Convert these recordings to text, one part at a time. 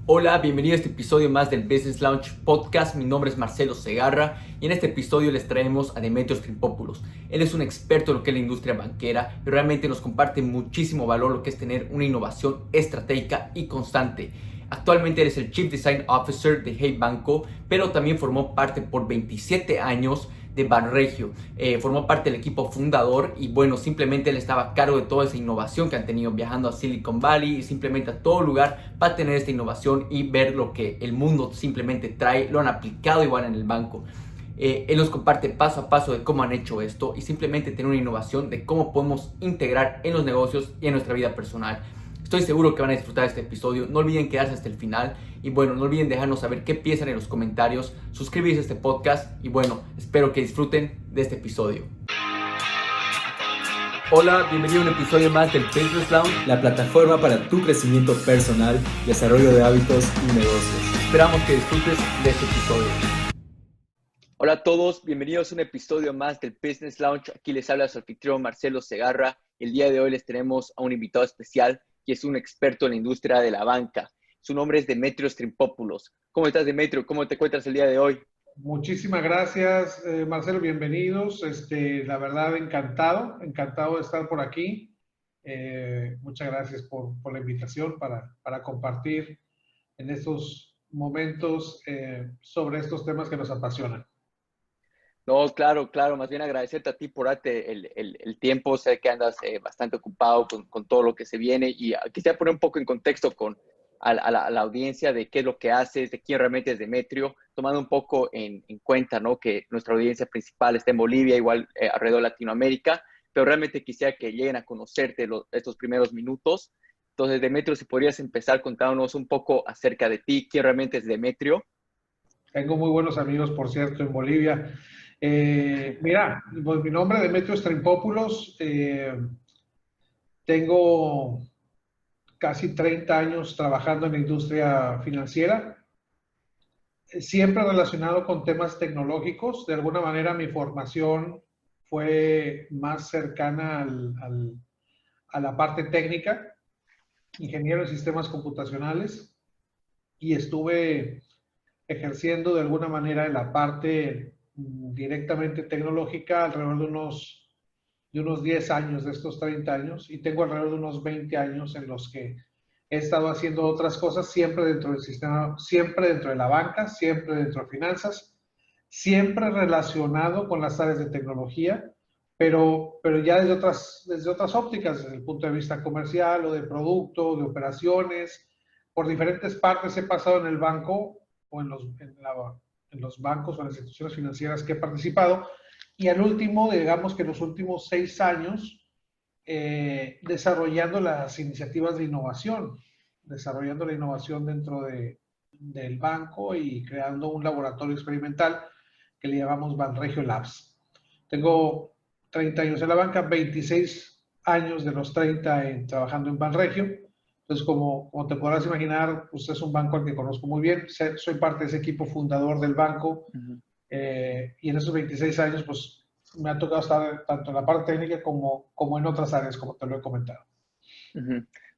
Hola, bienvenido a este episodio más del Business Launch Podcast. Mi nombre es Marcelo Segarra y en este episodio les traemos a Demetrios Tripopoulos. Él es un experto en lo que es la industria banquera y realmente nos comparte muchísimo valor lo que es tener una innovación estratégica y constante. Actualmente él es el Chief Design Officer de Hey Banco, pero también formó parte por 27 años de Banregio. Formó parte del equipo fundador y bueno, simplemente él estaba a cargo de toda esa innovación que han tenido viajando a Silicon Valley y simplemente a todo lugar para tener esta innovación y ver lo que el mundo simplemente trae. Lo han aplicado igual en el banco. Él nos comparte paso a paso de cómo han hecho esto y simplemente tener una innovación de cómo podemos integrar en los negocios y en nuestra vida personal. Estoy seguro que van a disfrutar este episodio. No olviden quedarse hasta el final. Y bueno, no olviden dejarnos saber qué piensan en los comentarios. Suscribirse a este podcast. Y bueno, espero que disfruten de este episodio. Hola, bienvenido a un episodio más del Business Lounge, la plataforma para tu crecimiento personal, desarrollo de hábitos y negocios. Esperamos que disfrutes de este episodio. Hola a todos, bienvenidos a un episodio más del Business Lounge. Aquí les habla su anfitrión Marcelo Segarra. El día de hoy les tenemos a un invitado especial que es un experto en la industria de la banca. Su nombre es Demetrios Tripopoulos. ¿Cómo estás, Demetrio? ¿Cómo te encuentras el día de hoy? Muchísimas gracias, Marcelo, bienvenidos. La verdad, encantado de estar por aquí. Muchas gracias por la invitación para compartir en estos momentos sobre estos temas que nos apasionan. No, claro, más bien agradecerte a ti por darte el tiempo. Sé que andas bastante ocupado con todo lo que se viene y quisiera poner un poco en contexto a la audiencia de qué es lo que haces, de quién realmente es Demetrio, tomando un poco en cuenta, ¿no? Que nuestra audiencia principal está en Bolivia, igual alrededor de Latinoamérica, pero realmente quisiera que lleguen a conocerte estos primeros minutos. Entonces, Demetrio, si podrías empezar contándonos un poco acerca de ti, quién realmente es Demetrio. Tengo muy buenos amigos, por cierto, en Bolivia. Mira, pues, mi nombre es Demetrios Tripopoulos. Tengo casi 30 años trabajando en la industria financiera, siempre relacionado con temas tecnológicos. De alguna manera mi formación fue más cercana a la parte técnica, ingeniero en sistemas computacionales, y estuve ejerciendo de alguna manera en la parte directamente tecnológica alrededor de unos 10 años de estos 30 años, y tengo alrededor de unos 20 años en los que he estado haciendo otras cosas, siempre dentro del sistema, siempre dentro de la banca, siempre dentro de finanzas, siempre relacionado con las áreas de tecnología, pero ya desde otras ópticas, desde el punto de vista comercial o de producto, de operaciones. Por diferentes partes he pasado en el banco o en los bancos o en las instituciones financieras que he participado, y al último, digamos que en los últimos 6 años, desarrollando las iniciativas de innovación, desarrollando la innovación del banco y creando un laboratorio experimental que le llamamos Banregio Labs. Tengo 30 años en la banca, 26 años de los 30 trabajando en Banregio. Entonces, como te podrás imaginar, pues es un banco al que conozco muy bien. Soy parte de ese equipo fundador del banco. Y en esos 26 años, pues me ha tocado estar tanto en la parte técnica como en otras áreas, como te lo he comentado.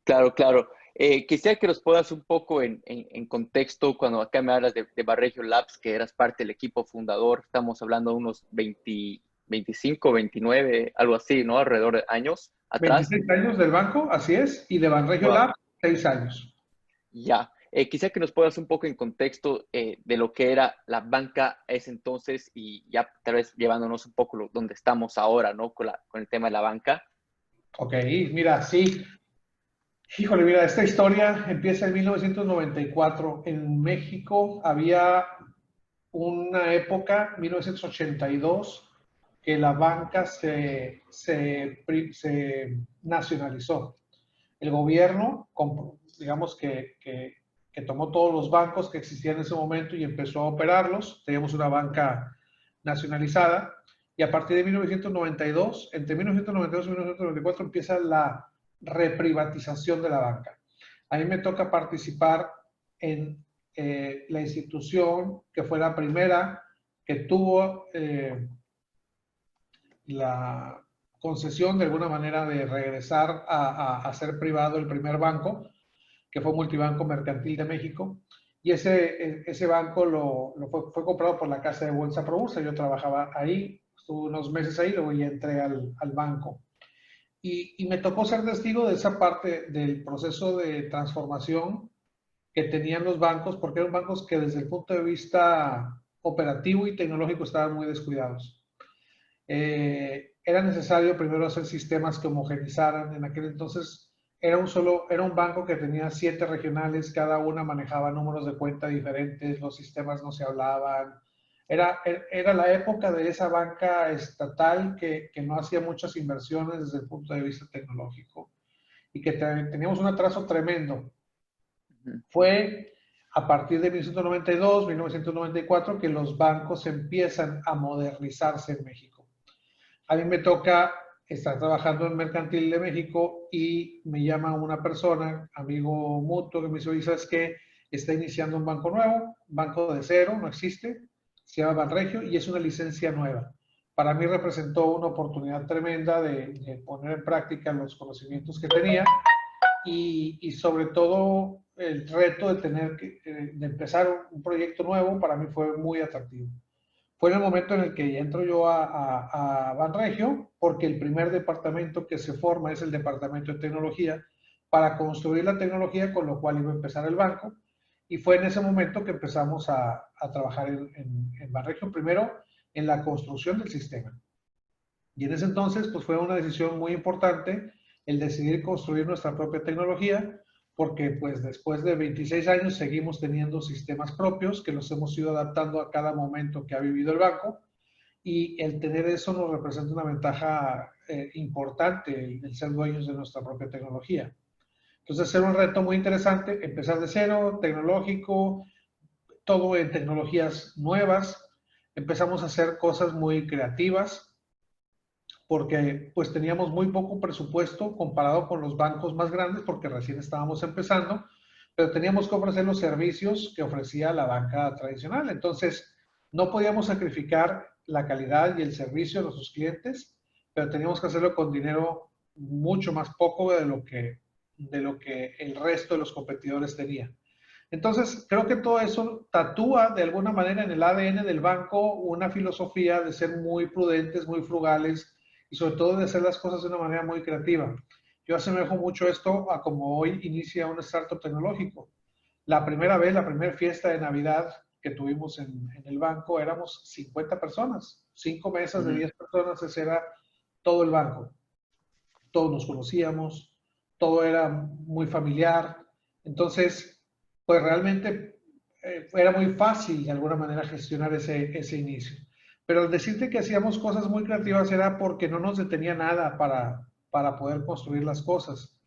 Claro. Quisiera que nos pongas un poco en contexto cuando acá me hablas de Banregio Labs, que eras parte del equipo fundador. Estamos hablando de unos 20, 25, 29, algo así, ¿no? Alrededor de años atrás. 26 años del banco, así es, y de Banregio Wow. Lab, 6 años. Ya. Quisiera que nos pongas un poco en contexto de lo que era la banca ese entonces y ya tal vez llevándonos un poco donde estamos ahora, ¿no? Con el tema de la banca. Ok, mira, sí. Híjole, mira, esta historia empieza en 1994. En México había una época, 1982, que la banca se nacionalizó. El gobierno, digamos que tomó todos los bancos que existían en ese momento y empezó a operarlos. Teníamos una banca nacionalizada, y a partir de 1992, entre 1992 y 1994, empieza la reprivatización de la banca. A mí me toca participar en la institución que fue la primera que tuvo la concesión de alguna manera de regresar a ser privado, el primer banco. que fue Multibanco Mercantil de México. Y ese banco fue comprado por la casa de bolsa Probursa. Yo trabajaba ahí, estuve unos meses ahí, luego ya entré al banco. Y me tocó ser testigo de esa parte del proceso de transformación que tenían los bancos, porque eran bancos que desde el punto de vista operativo y tecnológico estaban muy descuidados. Era necesario primero hacer sistemas que homogenizaran. En aquel entonces era un banco que tenía 7 regionales, cada una manejaba números de cuenta diferentes, los sistemas no se hablaban. Era la época de esa banca estatal que no hacía muchas inversiones desde el punto de vista tecnológico y que teníamos un atraso tremendo. Fue a partir de 1992, 1994 que los bancos empiezan a modernizarse en México. A mí me toca estar trabajando en Mercantil de México y me llama una persona, amigo mutuo, que me dice, ¿sabes qué? Está iniciando un banco nuevo, banco de cero, no existe, se llama Banregio y es una licencia nueva. Para mí representó una oportunidad tremenda de poner en práctica los conocimientos que tenía y sobre todo el reto de empezar un proyecto nuevo para mí fue muy atractivo. Fue en el momento en el que entro yo a Banregio, porque el primer departamento que se forma es el departamento de tecnología para construir la tecnología con lo cual iba a empezar el banco. Y fue en ese momento que empezamos a trabajar en Banregio, primero en la construcción del sistema. Y en ese entonces pues fue una decisión muy importante el decidir construir nuestra propia tecnología, porque pues después de 26 años seguimos teniendo sistemas propios que los hemos ido adaptando a cada momento que ha vivido el banco y el tener eso nos representa una ventaja importante, el ser dueños de nuestra propia tecnología. Entonces era un reto muy interesante, empezar de cero, tecnológico, todo en tecnologías nuevas, empezamos a hacer cosas muy creativas, porque pues teníamos muy poco presupuesto comparado con los bancos más grandes porque recién estábamos empezando, pero teníamos que ofrecer los servicios que ofrecía la banca tradicional. Entonces, no podíamos sacrificar la calidad y el servicio a nuestros clientes, pero teníamos que hacerlo con dinero mucho más poco de lo que el resto de los competidores tenían. Entonces, creo que todo eso tatúa de alguna manera en el ADN del banco una filosofía de ser muy prudentes, muy frugales, y sobre todo de hacer las cosas de una manera muy creativa. Yo asemejo mucho esto a como hoy inicia un startup tecnológico. La primera fiesta de Navidad que tuvimos en el banco éramos 50 personas, 5 mesas de 10 personas, ese era todo el banco. Todos nos conocíamos, todo era muy familiar. Entonces, pues realmente era muy fácil de alguna manera gestionar ese inicio. Pero al decirte que hacíamos cosas muy creativas era porque no nos detenía nada para poder construir las cosas.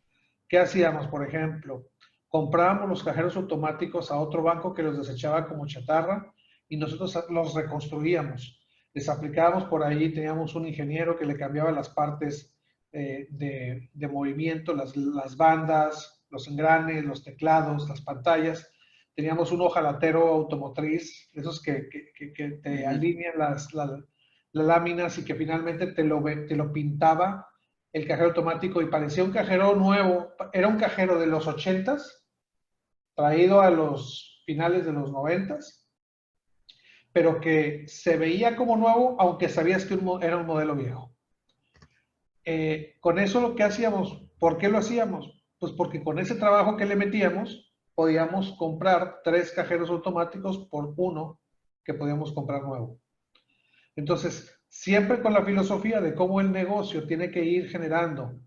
¿Qué hacíamos, por ejemplo? Comprábamos los cajeros automáticos a otro banco que los desechaba como chatarra y nosotros los reconstruíamos. Les aplicábamos por ahí, teníamos un ingeniero que le cambiaba las partes de movimiento, las bandas, los engranes, los teclados, las pantallas. Teníamos un hojalatero automotriz, esos que te alinean las láminas y que finalmente te lo pintaba el cajero automático y parecía un cajero nuevo. Era un cajero de los 80s, traído a los finales de los 90s, pero que se veía como nuevo, aunque sabías que era un modelo viejo. Con eso lo que hacíamos, ¿por qué lo hacíamos? Pues porque con ese trabajo que le metíamos, podíamos comprar 3 cajeros automáticos por uno que podíamos comprar nuevo. Entonces, siempre con la filosofía de cómo el negocio tiene que ir generando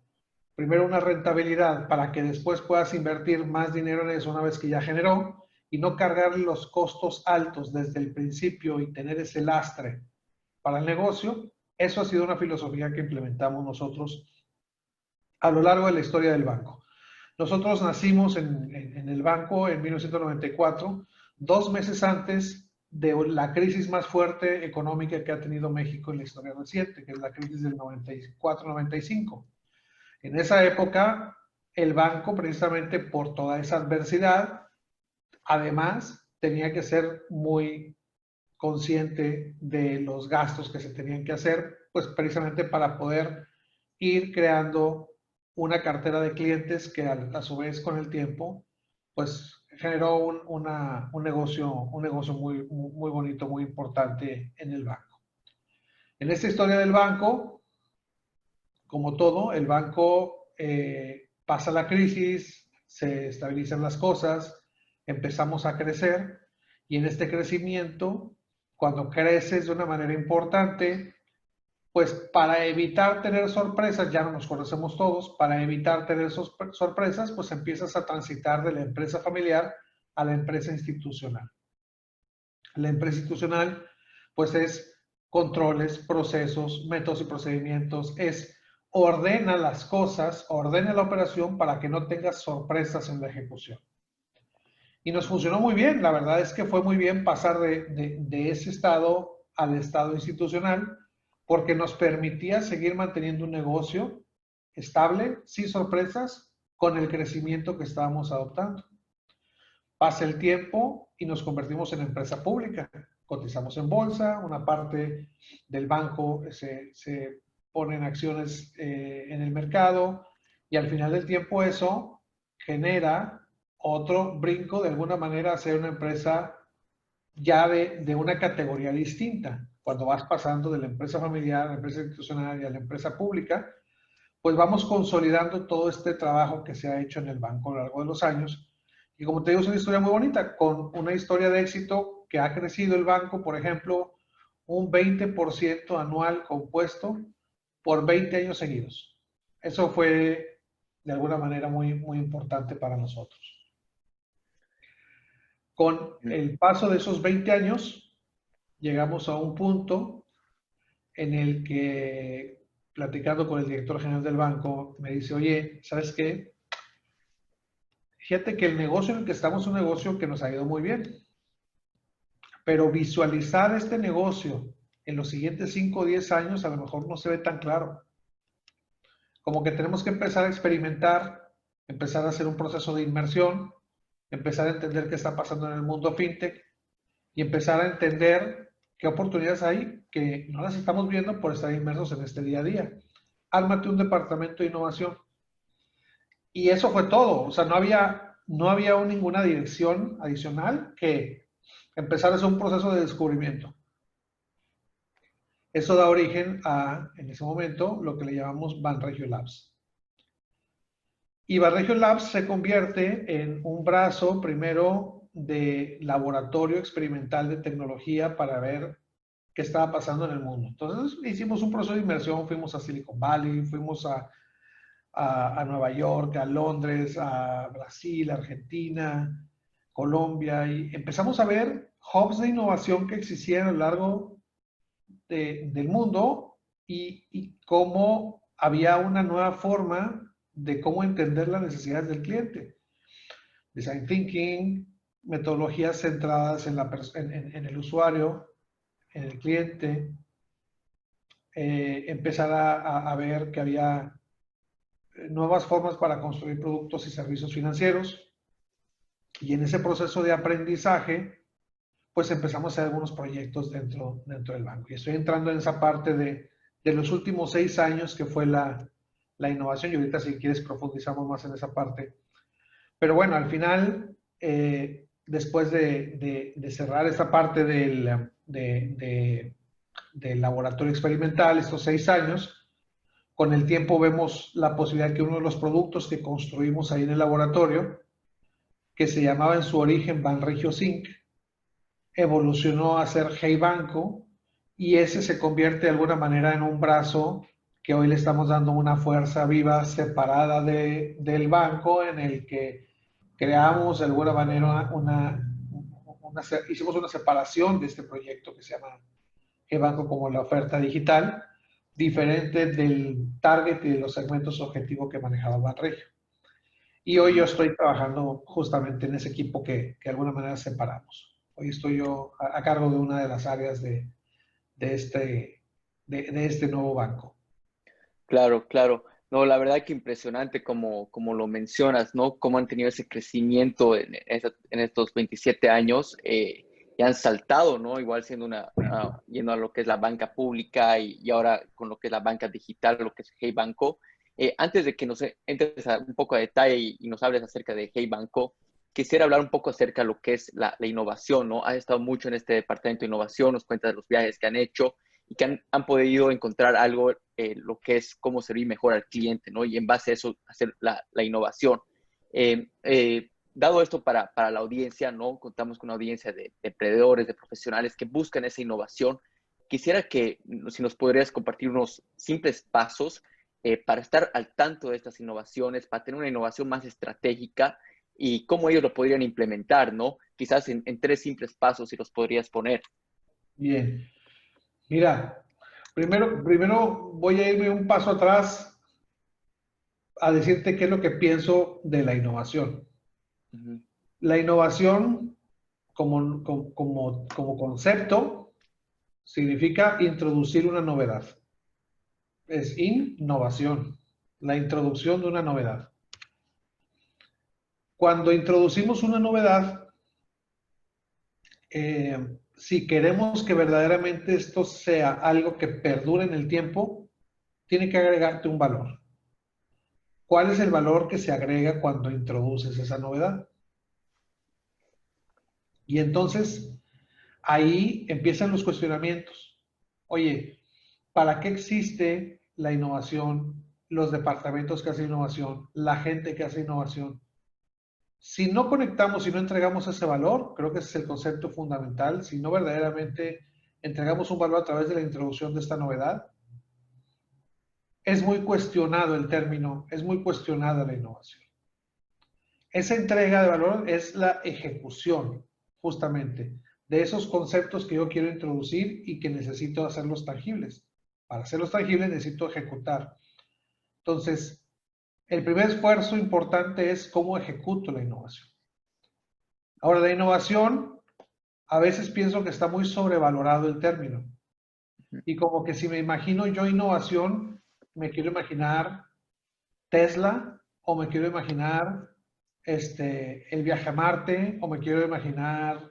primero una rentabilidad para que después puedas invertir más dinero en eso una vez que ya generó y no cargar los costos altos desde el principio y tener ese lastre para el negocio. Eso ha sido una filosofía que implementamos nosotros a lo largo de la historia del banco. Nosotros nacimos en el banco en 1994, 2 meses antes de la crisis más fuerte económica que ha tenido México en la historia reciente, que es la crisis del 94-95. En esa época, el banco, precisamente por toda esa adversidad, además tenía que ser muy consciente de los gastos que se tenían que hacer, pues precisamente para poder ir creando una cartera de clientes que a su vez con el tiempo pues generó un negocio muy bonito, muy importante en el banco. En esta historia del banco, como todo, el banco pasa la crisis, se estabilizan las cosas, empezamos a crecer y en este crecimiento, cuando creces de una manera importante, pues para evitar tener sorpresas, ya no nos conocemos todos, para evitar tener sorpresas, pues empiezas a transitar de la empresa familiar a la empresa institucional. La empresa institucional, pues es controles, procesos, métodos y procedimientos, es ordena las cosas, ordena la operación para que no tengas sorpresas en la ejecución. Y nos funcionó muy bien, la verdad es que fue muy bien pasar de ese estado al estado institucional, porque nos permitía seguir manteniendo un negocio estable, sin sorpresas, con el crecimiento que estábamos adoptando. Pasa el tiempo y nos convertimos en empresa pública. Cotizamos en bolsa, una parte del banco se pone en acciones en el mercado y al final del tiempo eso genera otro brinco de alguna manera a ser una empresa ya de una categoría distinta. Cuando vas pasando de la empresa familiar a la empresa institucional y a la empresa pública, pues vamos consolidando todo este trabajo que se ha hecho en el banco a lo largo de los años. Y como te digo, es una historia muy bonita, con una historia de éxito que ha crecido el banco, por ejemplo, un 20% anual compuesto por 20 años seguidos. Eso fue de alguna manera muy importante para nosotros. Con el paso de esos 20 años, llegamos a un punto en el que, platicando con el director general del banco, me dice, oye, ¿sabes qué? Fíjate que el negocio en el que estamos es un negocio que nos ha ido muy bien, pero visualizar este negocio en los siguientes 5 o 10 años a lo mejor no se ve tan claro. Como que tenemos que empezar a experimentar, empezar a hacer un proceso de inmersión, empezar a entender qué está pasando en el mundo fintech y empezar a entender qué oportunidades hay que no las estamos viendo por estar inmersos en este día a día. Ármate un departamento de innovación. Y eso fue todo. O sea, no había ninguna dirección adicional que empezar a hacer un proceso de descubrimiento. Eso da origen a, en ese momento, lo que le llamamos Banregio Labs. Y Banregio Labs se convierte en un brazo, primero, de laboratorio experimental de tecnología para ver qué estaba pasando en el mundo. Entonces, hicimos un proceso de inmersión, fuimos a Silicon Valley, fuimos a Nueva York, a Londres, a Brasil, Argentina, Colombia, y empezamos a ver hubs de innovación que existían a lo largo del mundo y cómo había una nueva forma de cómo entender las necesidades del cliente. Design thinking, metodologías centradas en el usuario, en el cliente, empezar a ver que había nuevas formas para construir productos y servicios financieros. Y en ese proceso de aprendizaje, pues empezamos a hacer algunos proyectos dentro del banco. Y estoy entrando en esa parte de los últimos 6 años que fue la innovación. Y ahorita si quieres profundizamos más en esa parte. Pero bueno, al final, después de cerrar esta parte del laboratorio experimental, estos 6 años, con el tiempo vemos la posibilidad que uno de los productos que construimos ahí en el laboratorio, que se llamaba en su origen Banregio Sync, evolucionó a ser Hey Banco y ese se convierte de alguna manera en un brazo que hoy le estamos dando una fuerza viva separada del banco, en el que creamos de alguna manera hicimos una separación de este proyecto que se llama Hey Banco como la oferta digital, diferente del target y de los segmentos objetivos que manejaba Banregio. Y hoy yo estoy trabajando justamente en ese equipo que de alguna manera separamos. Hoy estoy yo a cargo de una de las áreas de este nuevo banco. Claro, claro. No, la verdad que impresionante como lo mencionas, ¿no? Cómo han tenido ese crecimiento en estos 27 años y han saltado, ¿no? Igual siendo yendo a lo que es la banca pública y ahora con lo que es la banca digital, lo que es Hey Banco. Antes de que nos entres un poco a detalle y nos hables acerca de Hey Banco, quisiera hablar un poco acerca de lo que es la innovación, ¿no? Has estado mucho en este departamento de innovación, nos cuentas de los viajes que han hecho y que han podido encontrar algo, lo que es cómo servir mejor al cliente, ¿no? Y en base a eso, hacer la innovación. Dado esto para la audiencia, ¿no? Contamos con una audiencia de emprendedores, de profesionales que buscan esa innovación. Quisiera que si nos podrías compartir unos simples pasos para estar al tanto de estas innovaciones, para tener una innovación más estratégica y cómo ellos lo podrían implementar, ¿no? Quizás en 3 simples pasos si los podrías poner. Bien. Mira, primero voy a irme un paso atrás a decirte qué es lo que pienso de la innovación. Ujú. La innovación como concepto significa introducir una novedad. Es innovación, la introducción de una novedad. Cuando introducimos una novedad, si queremos que verdaderamente esto sea algo que perdure en el tiempo, tiene que agregarte un valor. ¿Cuál es el valor que se agrega cuando introduces esa novedad? Y entonces ahí empiezan los cuestionamientos. Oye, ¿para qué existe la innovación, los departamentos que hacen innovación, la gente que hace innovación? Si no conectamos, si no entregamos ese valor, creo que ese es el concepto fundamental, si no verdaderamente entregamos un valor a través de la introducción de esta novedad, es muy cuestionado el término, es muy cuestionada la innovación. Esa entrega de valor es la ejecución, justamente, de esos conceptos que yo quiero introducir y que necesito hacerlos tangibles. Para hacerlos tangibles necesito ejecutar. Entonces, el primer esfuerzo importante es cómo ejecuto la innovación. Ahora, la innovación, a veces pienso que está muy sobrevalorado el término. Y como que si me imagino yo innovación, me quiero imaginar Tesla o me quiero imaginar el viaje a Marte o me quiero imaginar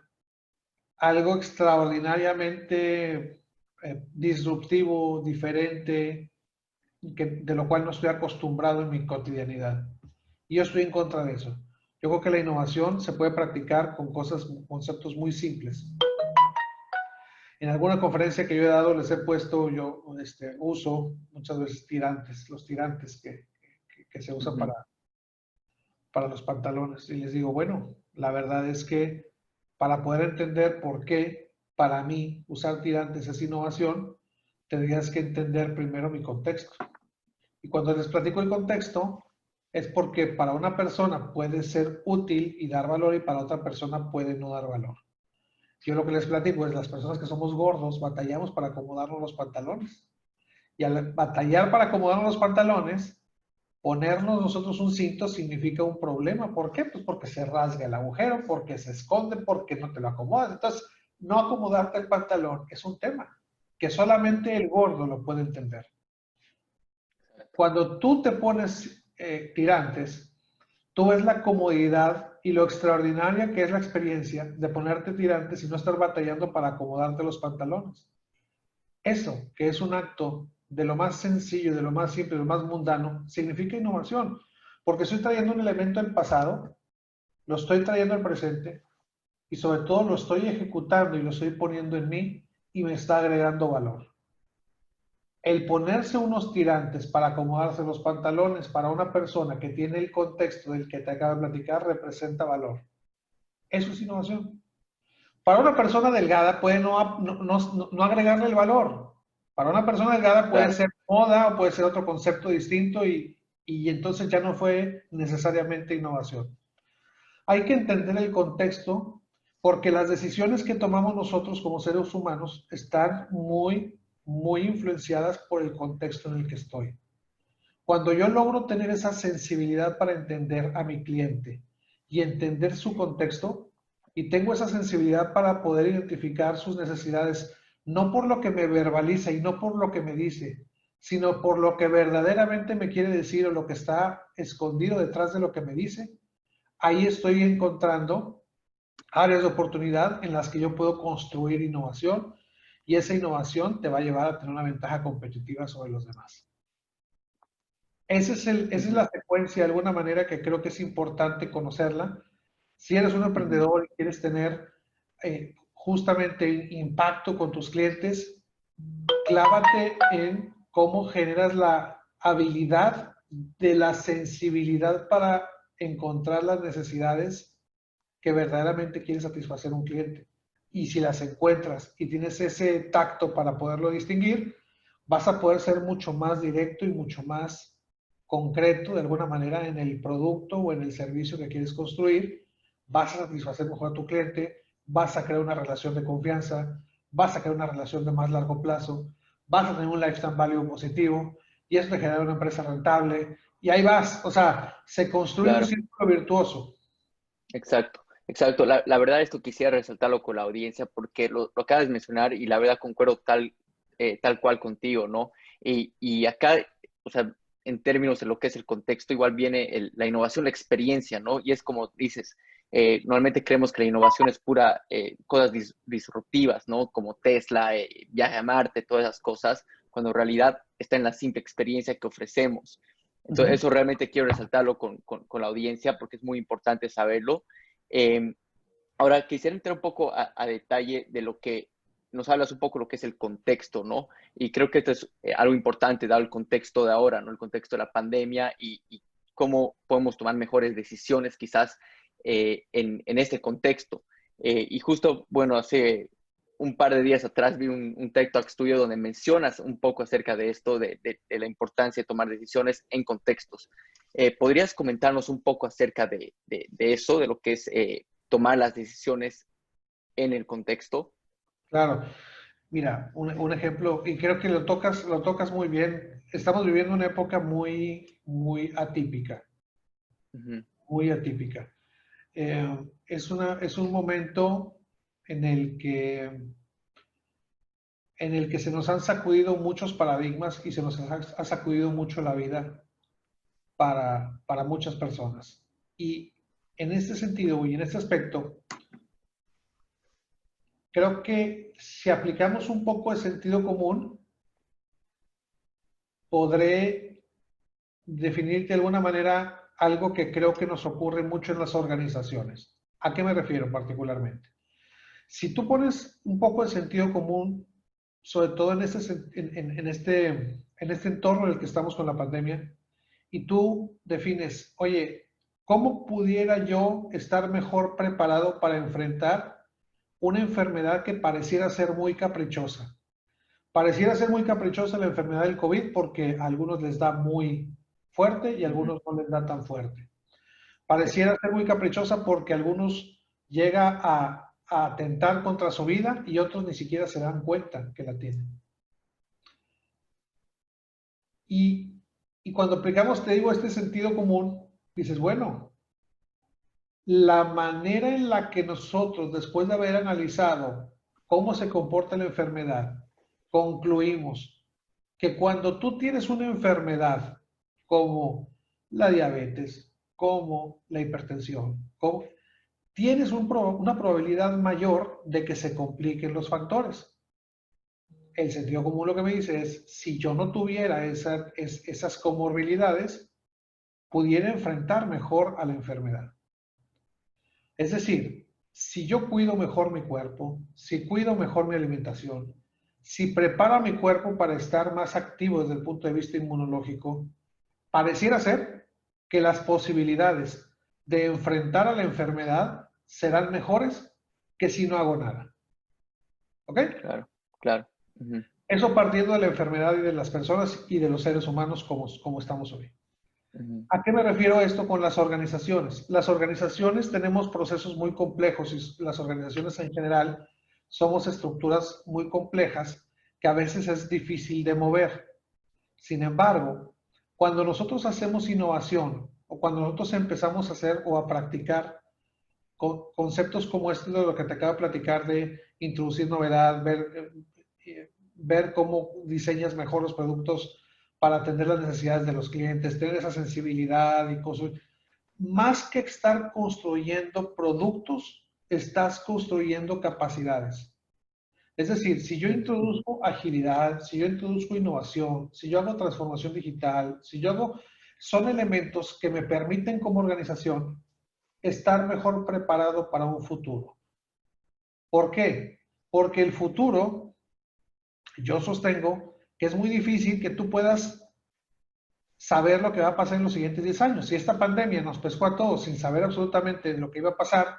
algo extraordinariamente disruptivo, diferente, de lo cual no estoy acostumbrado en mi cotidianidad. Y yo estoy en contra de eso. Yo creo que la innovación se puede practicar con conceptos muy simples. En alguna conferencia que yo he dado les he puesto, yo uso muchas veces tirantes, los tirantes que se usan para los pantalones. Y les digo, bueno, la verdad es que para poder entender por qué para mí usar tirantes es innovación, tendrías que entender primero mi contexto. Y cuando les platico el contexto, es porque para una persona puede ser útil y dar valor y para otra persona puede no dar valor. Yo lo que les platico es las personas que somos gordos batallamos para acomodarnos los pantalones. Y al batallar para acomodarnos los pantalones, ponernos nosotros un cinto significa un problema. ¿Por qué? Pues porque se rasga el agujero, porque se esconde, porque no te lo acomodas. Entonces, no acomodarte el pantalón es un tema que solamente el gordo lo puede entender. Cuando tú te pones tirantes, tú ves la comodidad y lo extraordinaria que es la experiencia de ponerte tirantes y no estar batallando para acomodarte los pantalones. Eso, que es un acto de lo más sencillo, de lo más simple, de lo más mundano, significa innovación, porque estoy trayendo un elemento del pasado, lo estoy trayendo al presente y sobre todo lo estoy ejecutando y lo estoy poniendo en mí y me está agregando valor. El ponerse unos tirantes para acomodarse los pantalones para una persona que tiene el contexto del que te acabo de platicar representa valor. Eso es innovación. Para una persona delgada puede no agregarle el valor. Para una persona delgada puede ser moda o puede ser otro concepto distinto y entonces ya no fue necesariamente innovación. Hay que entender el contexto porque las decisiones que tomamos nosotros como seres humanos están muy influenciadas por el contexto en el que estoy. Cuando yo logro tener esa sensibilidad para entender a mi cliente y entender su contexto, y tengo esa sensibilidad para poder identificar sus necesidades, no por lo que me verbaliza y no por lo que me dice, sino por lo que verdaderamente me quiere decir o lo que está escondido detrás de lo que me dice, ahí estoy encontrando áreas de oportunidad en las que yo puedo construir innovación y esa innovación te va a llevar a tener una ventaja competitiva sobre los demás. Esa es la secuencia de alguna manera que creo que es importante conocerla Si eres un Ujú. emprendedor y quieres tener justamente impacto con tus clientes, clávate en cómo generas la habilidad de la sensibilidad para encontrar las necesidades que verdaderamente quiere satisfacer un cliente. Y si las encuentras y tienes ese tacto para poderlo distinguir, vas a poder ser mucho más directo y mucho más concreto de alguna manera en el producto o en el servicio que quieres construir. Vas a satisfacer mejor a tu cliente, vas a crear una relación de confianza, vas a crear una relación de más largo plazo, vas a tener un lifetime value positivo y eso te genera una empresa rentable y ahí vas, o sea, se construye un Claro. círculo virtuoso. Exacto, exacto. La verdad esto quisiera resaltarlo con la audiencia porque lo acabas de mencionar y la verdad concuerdo tal cual contigo, ¿no? Y acá, o sea, en términos de lo que es el contexto, igual viene la innovación, la experiencia, ¿no? Y es como dices, normalmente creemos que la innovación es pura cosas disruptivas, ¿no? Como Tesla, viaje a Marte, todas esas cosas, cuando en realidad está en la simple experiencia que ofrecemos. Uh -huh. Entonces, eso realmente quiero resaltarlo con la audiencia porque es muy importante saberlo. Eh, Ahora, quisiera entrar un poco a detalle de lo que nos hablas un poco de lo que es el contexto, ¿no? Y creo que esto es algo importante, dado el contexto de ahora, ¿no? El contexto de la pandemia y cómo podemos tomar mejores decisiones quizás en este contexto. Y justo, bueno, hace un par de días atrás vi un TED Talk tuyo donde mencionas un poco acerca de esto, de la importancia de tomar decisiones en contextos. ¿Podrías comentarnos un poco acerca de eso, de lo que es tomar las decisiones en el contexto? Claro, mira, un ejemplo, y creo que lo tocas muy bien. Estamos viviendo una época muy atípica, Ujú. muy atípica. Es un momento en el que se nos han sacudido muchos paradigmas y se nos ha sacudido mucho la vida para muchas personas. Y en este sentido y en este aspecto, creo que si aplicamos un poco de sentido común, podré definir de alguna manera algo que creo que nos ocurre mucho en las organizaciones. ¿A qué me refiero particularmente? Si tú pones un poco de sentido común, sobre todo en este entorno en el que estamos con la pandemia, y tú defines, oye, ¿cómo pudiera yo estar mejor preparado para enfrentar una enfermedad que pareciera ser muy caprichosa? Pareciera ser muy caprichosa la enfermedad del COVID porque a algunos les da muy fuerte y a Ujú. algunos no les da tan fuerte. Sí, Pareciera ser muy caprichosa porque a algunos llega a atentar contra su vida y otros ni siquiera se dan cuenta que la tienen. Y, y cuando aplicamos, te digo, este sentido común, dices, bueno, la manera en la que nosotros, después de haber analizado cómo se comporta la enfermedad, concluimos que cuando tú tienes una enfermedad como la diabetes, como la hipertensión, tienes una probabilidad mayor de que se compliquen los factores. El sentido común lo que me dice es, si yo no tuviera esas comorbilidades, pudiera enfrentar mejor a la enfermedad. Es decir, si yo cuido mejor mi cuerpo, si cuido mejor mi alimentación, si preparo a mi cuerpo para estar más activo desde el punto de vista inmunológico, pareciera ser que las posibilidades de enfrentar a la enfermedad serán mejores que si no hago nada. ¿Ok? claro, claro. Ujú. Eso partiendo de la enfermedad y de las personas y de los seres humanos como estamos hoy. Ujú. ¿A qué me refiero esto con las organizaciones? Las organizaciones tenemos procesos muy complejos y las organizaciones en general somos estructuras muy complejas que a veces es difícil de mover. Sin embargo, cuando nosotros hacemos innovación o cuando nosotros empezamos a hacer o a practicar conceptos como este de lo que te acabo de platicar de introducir novedad, ver cómo diseñas mejor los productos para atender las necesidades de los clientes, tener esa sensibilidad y construir. Más que estar construyendo productos, estás construyendo capacidades. Es decir, si yo introduzco agilidad, si yo introduzco innovación, si yo hago transformación digital, si yo hago, son elementos que me permiten como organización estar mejor preparado para un futuro. ¿Por qué? Porque el futuro, yo sostengo que es muy difícil que tú puedas saber lo que va a pasar en los siguientes 10 años. Si esta pandemia nos pescó a todos sin saber absolutamente lo que iba a pasar,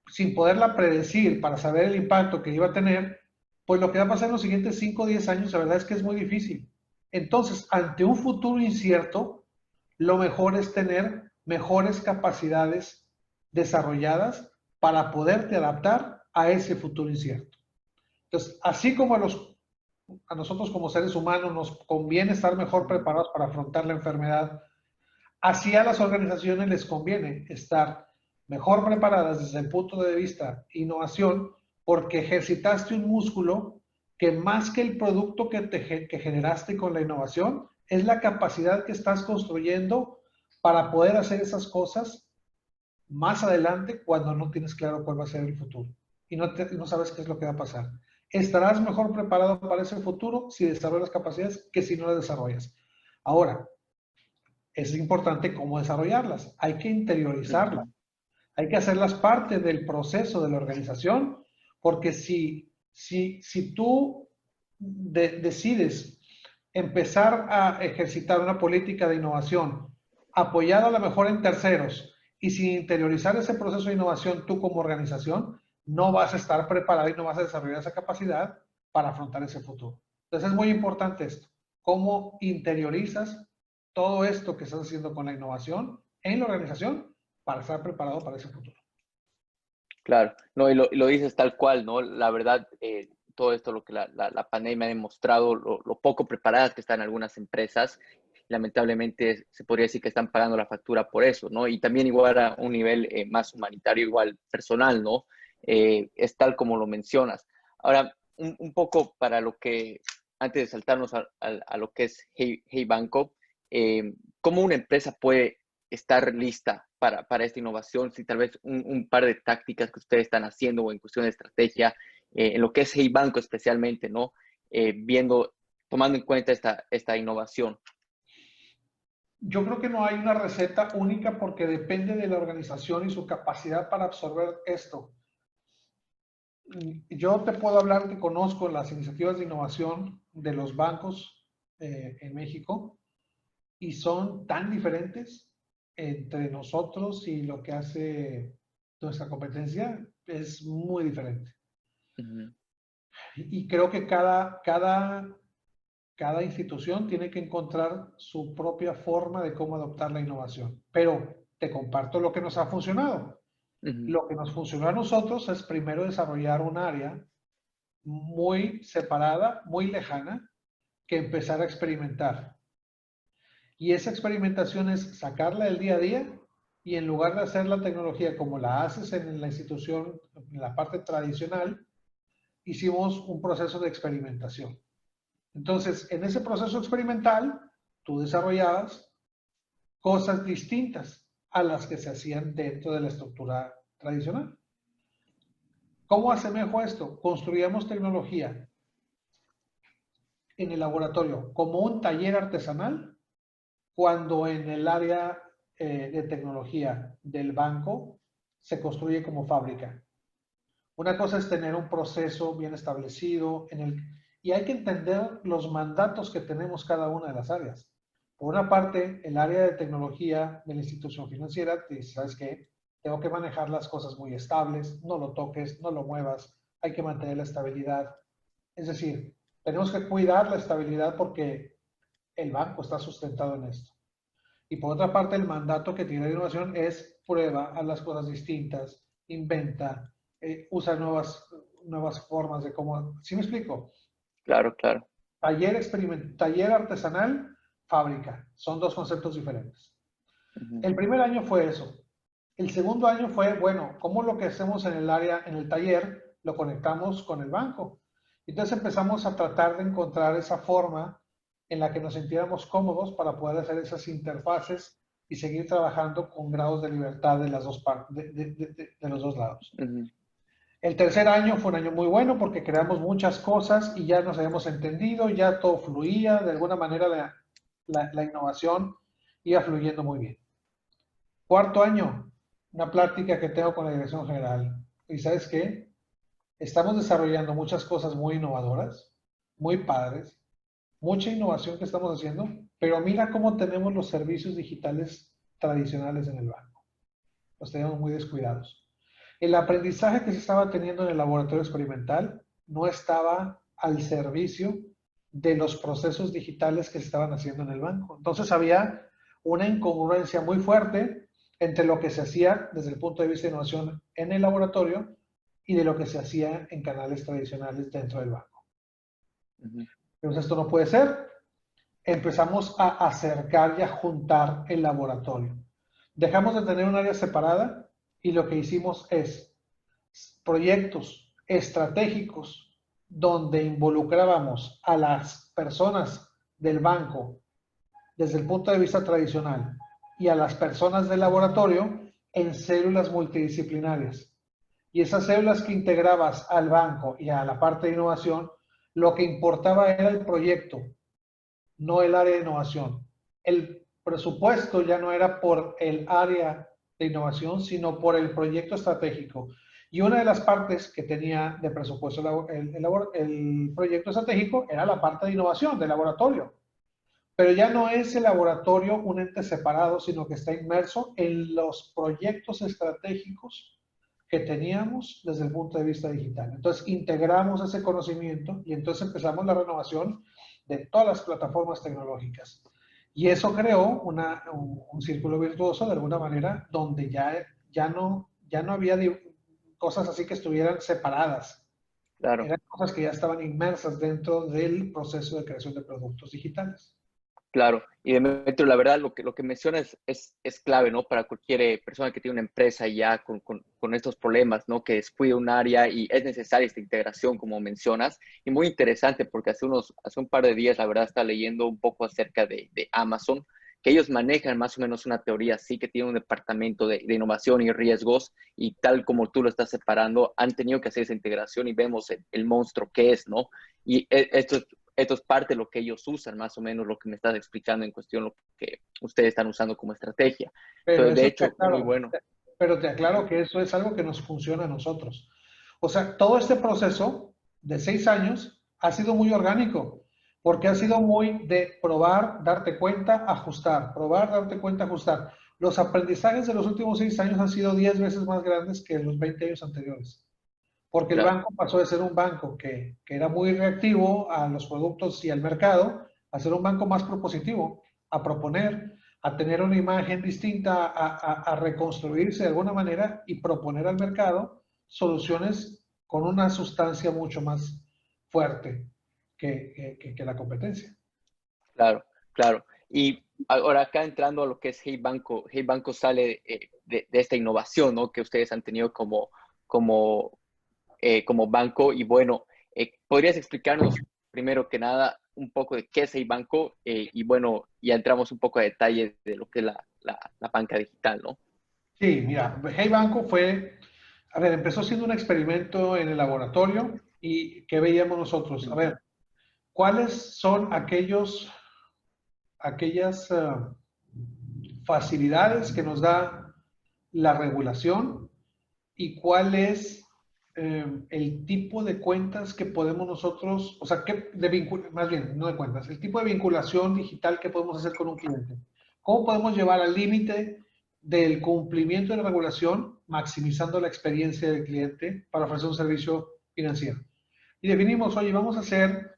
sin poderla predecir para saber el impacto que iba a tener, pues lo que va a pasar en los siguientes 5 o 10 años, la verdad es que es muy difícil. Entonces, ante un futuro incierto, lo mejor es tener mejores capacidades desarrolladas para poderte adaptar a ese futuro incierto. Entonces, así como a nosotros como seres humanos nos conviene estar mejor preparados para afrontar la enfermedad, así a las organizaciones les conviene estar mejor preparadas desde el punto de vista innovación, porque ejercitaste un músculo que más que el producto que generaste con la innovación, es la capacidad que estás construyendo para poder hacer esas cosas más adelante cuando no tienes claro cuál va a ser el futuro y no sabes qué es lo que va a pasar. Estarás mejor preparado para ese futuro si desarrollas capacidades que si no las desarrollas. Ahora, es importante cómo desarrollarlas. Hay que interiorizarlas. Hay que hacerlas parte del proceso de la organización, porque si tú decides empezar a ejercitar una política de innovación apoyada a lo mejor en terceros y sin interiorizar ese proceso de innovación tú como organización, no vas a estar preparado y no vas a desarrollar esa capacidad para afrontar ese futuro. Entonces es muy importante esto, cómo interiorizas todo esto que estás haciendo con la innovación en la organización para estar preparado para ese futuro. Claro, no, y lo dices tal cual, ¿no? La verdad, todo esto, lo que la pandemia ha demostrado, lo poco preparadas que están algunas empresas, lamentablemente se podría decir que están pagando la factura por eso, ¿no? Y también igual a un nivel más humanitario, igual personal, ¿no? Es tal como lo mencionas. Ahora, un poco para lo que, antes de saltarnos a lo que es Hey Banco, ¿cómo una empresa puede estar lista para esta innovación? Si tal vez un par de tácticas que ustedes están haciendo o en cuestión de estrategia, en lo que es Hey Banco especialmente, ¿no? Tomando en cuenta esta innovación. Yo creo que no hay una receta única porque depende de la organización y su capacidad para absorber esto. Yo te puedo hablar que conozco las iniciativas de innovación de los bancos en México y son tan diferentes entre nosotros y lo que hace nuestra competencia, es muy diferente. Uh-huh. Y creo que cada institución tiene que encontrar su propia forma de cómo adoptar la innovación. Pero te comparto lo que nos ha funcionado. Uh-huh. Lo que nos funcionó a nosotros es primero desarrollar un área muy separada, muy lejana, que empezar a experimentar. Y esa experimentación es sacarla del día a día y en lugar de hacer la tecnología como la haces en la institución, en la parte tradicional, hicimos un proceso de experimentación. Entonces, en ese proceso experimental, tú desarrollabas cosas distintas a las que se hacían dentro de la estructura tradicional. ¿Cómo asemejo esto? Construíamos tecnología en el laboratorio como un taller artesanal, cuando en el área de tecnología del banco se construye como fábrica. Una cosa es tener un proceso bien establecido y hay que entender los mandatos que tenemos cada una de las áreas. Por una parte, el área de tecnología de la institución financiera te dice, ¿sabes qué? Tengo que manejar las cosas muy estables, no lo toques, no lo muevas, hay que mantener la estabilidad. Es decir, tenemos que cuidar la estabilidad porque el banco está sustentado en esto. Y por otra parte, el mandato que tiene la innovación es prueba, haz las cosas distintas, inventa, usa nuevas formas de cómo... ¿Sí me explico? Claro, claro. Taller artesanal, fábrica. Son dos conceptos diferentes. Uh-huh. El primer año fue eso. El segundo año fue, bueno, ¿cómo lo que hacemos en el área, en el taller, lo conectamos con el banco? Entonces empezamos a tratar de encontrar esa forma en la que nos sintiéramos cómodos para poder hacer esas interfaces y seguir trabajando con grados de libertad de las dos partes, de los dos lados. Uh-huh. El tercer año fue un año muy bueno porque creamos muchas cosas y ya nos habíamos entendido, ya todo fluía, de alguna manera la innovación iba fluyendo muy bien. Cuarto año, una plática que tengo con la dirección general. ¿Y sabes qué? Estamos desarrollando muchas cosas muy innovadoras, muy padres, mucha innovación que estamos haciendo, pero mira cómo tenemos los servicios digitales tradicionales en el banco. Los tenemos muy descuidados. El aprendizaje que se estaba teniendo en el laboratorio experimental no estaba al servicio de los procesos digitales que se estaban haciendo en el banco. Entonces había una incongruencia muy fuerte entre lo que se hacía desde el punto de vista de innovación en el laboratorio y de lo que se hacía en canales tradicionales dentro del banco. Ujú. Entonces esto no puede ser. Empezamos a acercar y a juntar el laboratorio. Dejamos de tener un área separada y lo que hicimos es proyectos estratégicos donde involucrábamos a las personas del banco desde el punto de vista tradicional y a las personas del laboratorio en células multidisciplinarias. Y esas células que integrabas al banco y a la parte de innovación, lo que importaba era el proyecto, no el área de innovación. El presupuesto ya no era por el área de innovación, sino por el proyecto estratégico. Y una de las partes que tenía de presupuesto el proyecto estratégico era la parte de innovación, del laboratorio. Pero ya no es el laboratorio un ente separado, sino que está inmerso en los proyectos estratégicos que teníamos desde el punto de vista digital. Entonces integramos ese conocimiento y entonces empezamos la renovación de todas las plataformas tecnológicas. Y eso creó un círculo virtuoso de alguna manera donde ya no había cosas así que estuvieran separadas. Claro. Eran cosas que ya estaban inmersas dentro del proceso de creación de productos digitales. Claro, y Demetrio, la verdad, lo que mencionas es clave, ¿no? Para cualquier persona que tiene una empresa ya con estos problemas, ¿no? Que descuida un área y es necesaria esta integración, como mencionas. Y muy interesante, porque hace un par de días, la verdad, estaba leyendo un poco acerca de Amazon, que ellos manejan más o menos una teoría así, que tiene un departamento de innovación y riesgos, y tal como tú lo estás separando, han tenido que hacer esa integración y vemos el monstruo que es, ¿no? Y esto es parte de lo que ellos usan, más o menos lo que me estás explicando en cuestión lo que ustedes están usando como estrategia. Pero Entonces, de eso hecho, muy bueno. pero te aclaro que eso es algo que nos funciona a nosotros. O sea, todo este proceso de 6 años ha sido muy orgánico, porque ha sido muy de probar, darte cuenta, ajustar, probar, darte cuenta, ajustar. Los aprendizajes de los últimos 6 años han sido 10 veces más grandes que los 20 años anteriores, porque el Claro, banco pasó de ser un banco que era muy reactivo a los productos y al mercado, a ser un banco más propositivo, a proponer, a tener una imagen distinta, a reconstruirse de alguna manera y proponer al mercado soluciones con una sustancia mucho más fuerte que la competencia. claro, claro. Y ahora acá entrando a lo que es Hey Banco sale de esta innovación, ¿no? Que ustedes han tenido como, como banco. Y bueno, ¿podrías explicarnos primero que nada un poco de qué es Hey Banco? Y bueno, ya entramos un poco a detalle de lo que es la banca digital, ¿no? Sí, mira, Hey Banco a ver, empezó siendo un experimento en el laboratorio y ¿qué veíamos nosotros? A ver, ¿cuáles son aquellas facilidades que nos da la regulación y cuál es el tipo de cuentas que podemos nosotros, o sea, más bien, no de cuentas, el tipo de vinculación digital que podemos hacer con un cliente? ¿Cómo podemos llevar al límite del cumplimiento de la regulación, maximizando la experiencia del cliente para ofrecer un servicio financiero? Y definimos, oye, vamos a hacer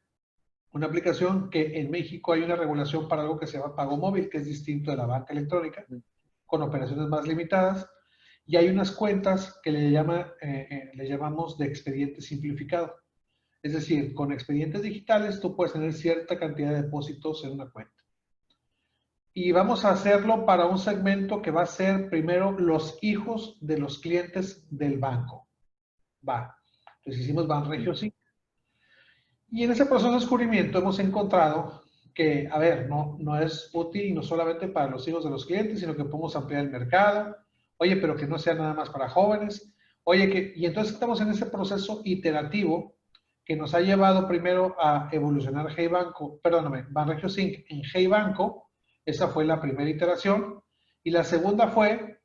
una aplicación que en México hay una regulación para algo que se llama pago móvil, que es distinto de la banca electrónica, con operaciones más limitadas, y hay unas cuentas que le llamamos de expediente simplificado. Es decir, con expedientes digitales tú puedes tener cierta cantidad de depósitos en una cuenta. Y vamos a hacerlo para un segmento que va a ser primero los hijos de los clientes del banco. Va. Entonces hicimos Banregio, sí. Y en ese proceso de descubrimiento hemos encontrado que, a ver, no es útil no solamente para los hijos de los clientes, sino que podemos ampliar el mercado. Oye, pero que no sea nada más para jóvenes. Y entonces estamos en ese proceso iterativo que nos ha llevado primero a evolucionar Hey Banco, perdóname, Banregio Sync en Hey Banco. Esa fue la primera iteración. Y la segunda fue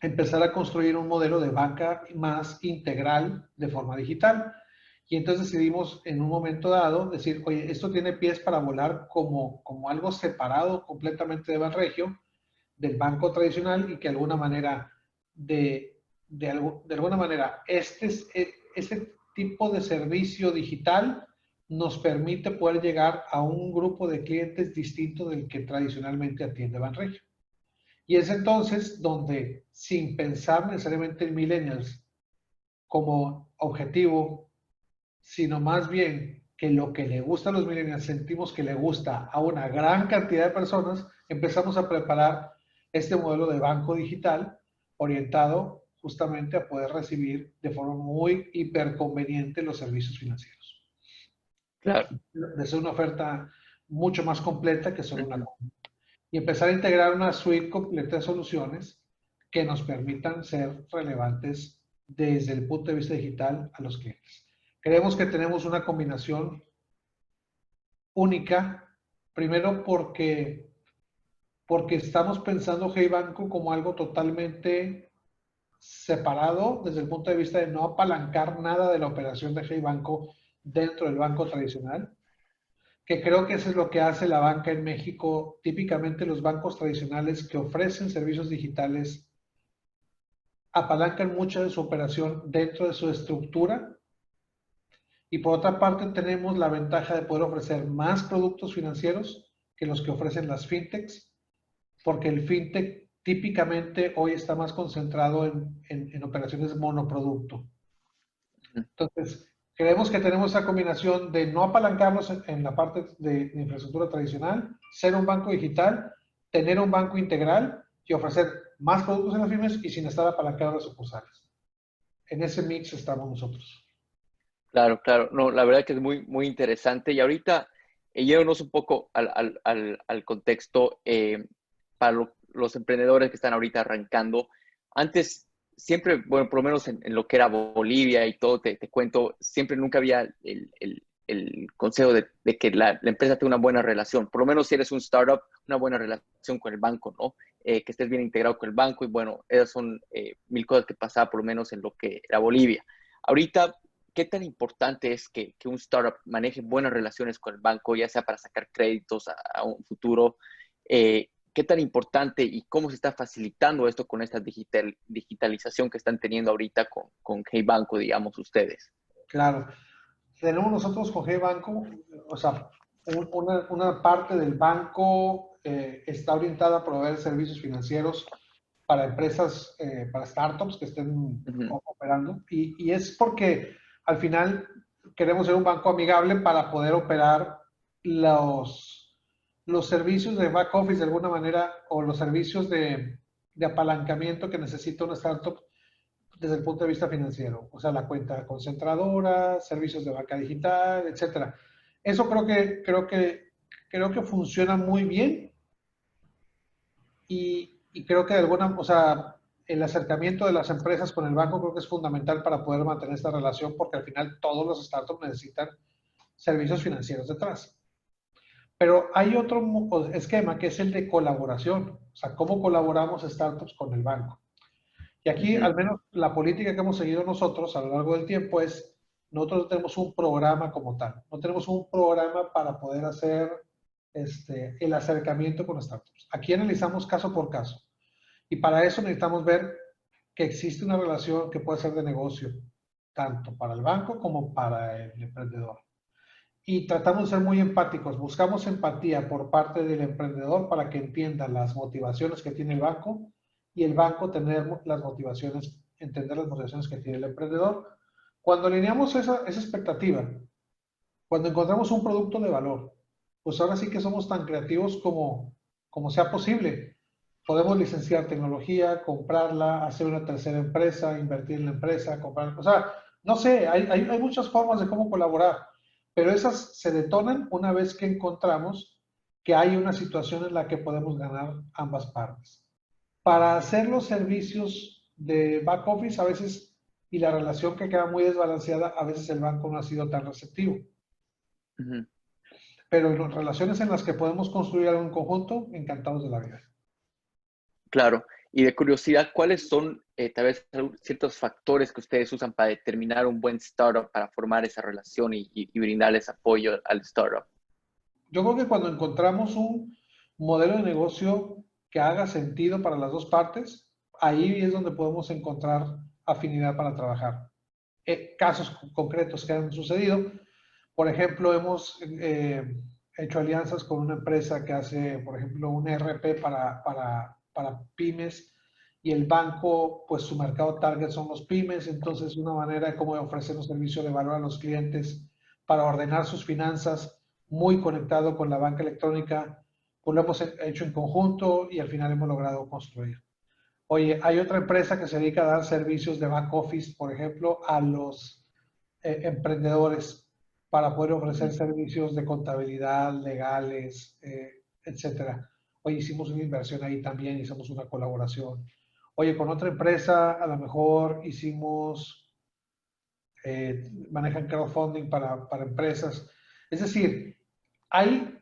empezar a construir un modelo de banca más integral de forma digital. Y entonces decidimos en un momento dado decir, oye, esto tiene pies para volar como algo separado completamente de Banregio, del banco tradicional, y que de alguna manera, de alguna manera este tipo de servicio digital nos permite poder llegar a un grupo de clientes distinto del que tradicionalmente atiende Banregio. Y es entonces donde, sin pensar necesariamente en millennials como objetivo, sino más bien que lo que le gusta a los millennials sentimos que le gusta a una gran cantidad de personas, empezamos a preparar este modelo de banco digital orientado justamente a poder recibir de forma muy hiperconveniente los servicios financieros. Claro. De ser una oferta mucho más completa que solo una Ujú. compra. Y empezar a integrar una suite completa de soluciones que nos permitan ser relevantes desde el punto de vista digital a los clientes. Creemos que tenemos una combinación única, primero porque estamos pensando Hey Banco como algo totalmente separado desde el punto de vista de no apalancar nada de la operación de Hey Banco dentro del banco tradicional, que creo que eso es lo que hace la banca en México. Típicamente los bancos tradicionales que ofrecen servicios digitales apalancan mucho de su operación dentro de su estructura, y por otra parte tenemos la ventaja de poder ofrecer más productos financieros que los que ofrecen las fintechs, porque el fintech típicamente hoy está más concentrado en operaciones monoproducto. Entonces, creemos que tenemos esa combinación de no apalancarnos en la parte de infraestructura tradicional, ser un banco digital, tener un banco integral y ofrecer más productos en las pymes y sin estar apalancado en las sucursales. En ese mix estamos nosotros. Claro, claro. No, la verdad que es muy, muy interesante. Y ahorita, yéndonos un poco al contexto, para los emprendedores que están ahorita arrancando, antes siempre, bueno, por lo menos en lo que era Bolivia y todo, te cuento, siempre nunca había el consejo de que la empresa tenga una buena relación. Por lo menos si eres un startup, una buena relación con el banco, ¿no? Que estés bien integrado con el banco. Y bueno, esas son mil cosas que pasaba por lo menos en lo que era Bolivia. Ahorita, ¿qué tan importante es que un startup maneje buenas relaciones con el banco, ya sea para sacar créditos a un futuro? ¿Qué tan importante y cómo se está facilitando esto con esta digitalización que están teniendo ahorita con Hey Banco, digamos, ustedes? Claro. Tenemos nosotros con Banco, o sea, una parte del banco está orientada a proveer servicios financieros para empresas, para startups que estén Ujú. operando. Y es porque al final queremos ser un banco amigable para poder operar los servicios de back office de alguna manera, o los servicios de apalancamiento que necesita una startup desde el punto de vista financiero, o sea, la cuenta concentradora, servicios de banca digital, etcétera. Eso creo que funciona muy bien, y creo que de alguna, o sea, el acercamiento de las empresas con el banco creo que es fundamental para poder mantener esta relación, porque al final todos los startups necesitan servicios financieros detrás. Pero hay otro esquema que es el de colaboración, o sea, cómo colaboramos startups con el banco. Y aquí, Ujú. al menos, la política que hemos seguido nosotros a lo largo del tiempo es, nosotros no tenemos un programa como tal, no tenemos un programa para poder hacer el acercamiento con startups. Aquí analizamos caso por caso, y para eso necesitamos ver que existe una relación que puede ser de negocio, tanto para el banco como para el emprendedor. Y tratamos de ser muy empáticos, buscamos empatía por parte del emprendedor para que entienda las motivaciones que tiene el banco, y el banco entender las motivaciones que tiene el emprendedor. Cuando alineamos esa expectativa, cuando encontramos un producto de valor, pues ahora sí que somos tan creativos como sea posible. Podemos licenciar tecnología, comprarla, hacer una tercera empresa, invertir en la empresa, comprar, o sea, no sé, hay muchas formas de cómo colaborar, pero esas se detonan una vez que encontramos que hay una situación en la que podemos ganar ambas partes. Para hacer los servicios de back office a veces, y la relación que queda muy desbalanceada, a veces el banco no ha sido tan receptivo. Ujú. Pero en relaciones en las que podemos construir algo en conjunto, encantados de la vida. Claro. Y de curiosidad, ¿cuáles son tal vez ciertos factores que ustedes usan para determinar un buen startup, para formar esa relación y brindarles apoyo al startup? Yo creo que cuando encontramos un modelo de negocio que haga sentido para las dos partes, ahí es donde podemos encontrar afinidad para trabajar. Casos concretos que han sucedido, por ejemplo, hemos hecho alianzas con una empresa que hace, por ejemplo, un ERP para pymes y el banco, pues su mercado target son los pymes, entonces una manera de cómo ofrecer un servicio de valor a los clientes para ordenar sus finanzas, muy conectado con la banca electrónica, pues lo hemos hecho en conjunto y al final hemos logrado construir. Oye, hay otra empresa que se dedica a dar servicios de back office, por ejemplo, a los emprendedores para poder ofrecer servicios de contabilidad, legales, etcétera. Oye, hicimos una inversión ahí también, hicimos una colaboración. Oye, con otra empresa a lo mejor hicimos, manejan crowdfunding para empresas. Es decir, hay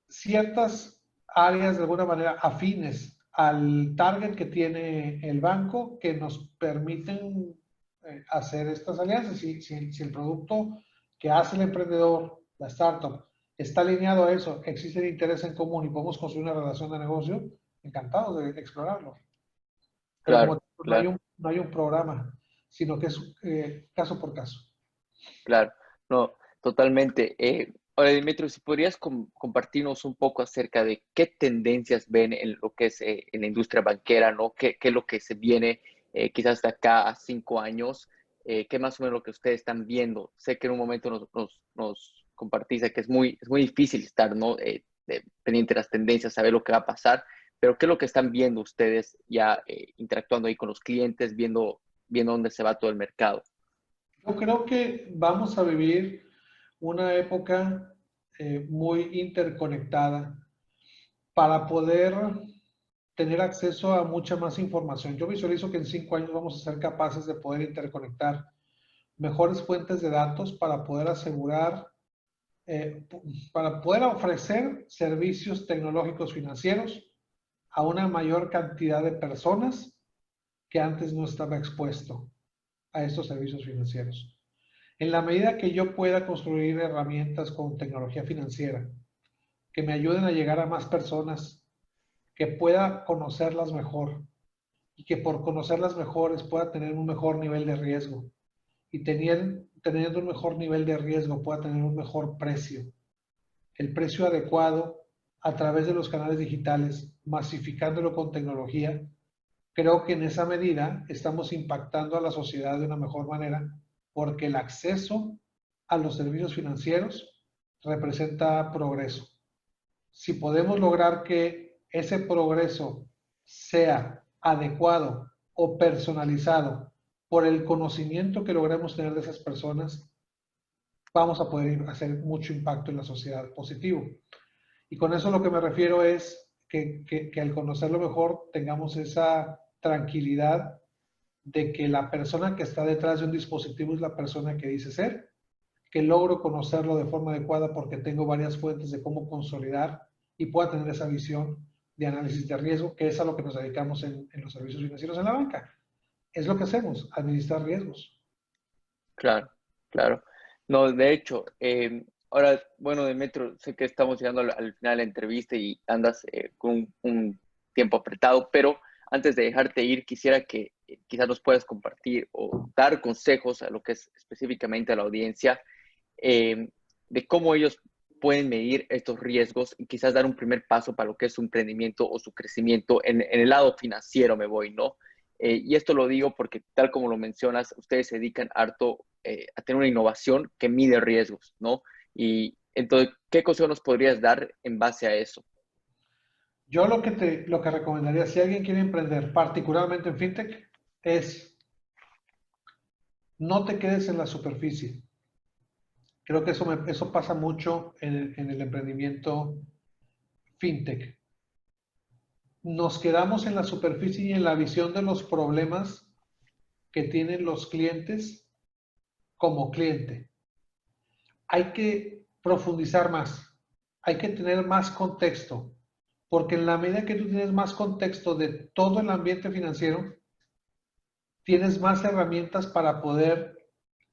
ciertas áreas de alguna manera afines al target que tiene el banco que nos permiten hacer estas alianzas. Si el producto que hace el emprendedor, la startup, está alineado a eso, existe interés en común y podemos construir una relación de negocio, encantados de explorarlo. Pero como Claro, te digo, claro. no hay un programa, sino que es caso por caso. Claro, no, totalmente. Ahora, Dimitri, si podrías compartirnos un poco acerca de qué tendencias ven en lo que es en la industria banquera, ¿no? ¿Qué es lo que se viene quizás de acá a 5 años? ¿Qué más o menos lo que ustedes están viendo? Sé que en un momento nos compartiste que es muy difícil estar, ¿no? Pendiente de las tendencias, saber lo que va a pasar, pero ¿qué es lo que están viendo ustedes ya interactuando ahí con los clientes, viendo dónde se va todo el mercado? Yo creo que vamos a vivir una época muy interconectada para poder tener acceso a mucha más información. Yo visualizo que en 5 años vamos a ser capaces de poder interconectar mejores fuentes de datos para poder asegurar, para poder ofrecer servicios tecnológicos financieros a una mayor cantidad de personas que antes no estaba expuesto a estos servicios financieros. En la medida que yo pueda construir herramientas con tecnología financiera que me ayuden a llegar a más personas, que pueda conocerlas mejor y que por conocerlas mejores pueda tener un mejor nivel de riesgo y teniendo un mejor nivel de riesgo pueda tener un mejor precio, el precio adecuado a través de los canales digitales, masificándolo con tecnología. Creo que en esa medida estamos impactando a la sociedad de una mejor manera porque el acceso a los servicios financieros representa progreso. Si podemos lograr que ese progreso sea adecuado o personalizado por el conocimiento que logremos tener de esas personas, vamos a poder hacer mucho impacto en la sociedad positivo. Y con eso lo que me refiero es que al conocerlo mejor tengamos esa tranquilidad de que la persona que está detrás de un dispositivo es la persona que dice ser, que logro conocerlo de forma adecuada porque tengo varias fuentes de cómo consolidar y pueda tener esa visión de análisis de riesgo, que es a lo que nos dedicamos en los servicios financieros en la banca. Es lo que hacemos, administrar riesgos. Claro, claro. No, de hecho, ahora, bueno, Demetrio, sé que estamos llegando al final de la entrevista y andas con un tiempo apretado, pero antes de dejarte ir, quisiera que quizás nos puedas compartir o dar consejos a lo que es específicamente a la audiencia eh, de cómo ellos pueden medir estos riesgos y quizás dar un primer paso para lo que es su emprendimiento o su crecimiento en el lado financiero, me voy, ¿no? Y esto lo digo porque, tal como lo mencionas, ustedes se dedican harto a tener una innovación que mide riesgos, ¿no? Y entonces, ¿qué consejo nos podrías dar en base a eso? Yo lo que recomendaría, si alguien quiere emprender, particularmente en fintech, es no te quedes en la superficie. Creo que eso pasa mucho en el emprendimiento fintech. Nos quedamos en la superficie y en la visión de los problemas que tienen los clientes como cliente. Hay que profundizar más, hay que tener más contexto, porque en la medida que tú tienes más contexto de todo el ambiente financiero, tienes más herramientas para poder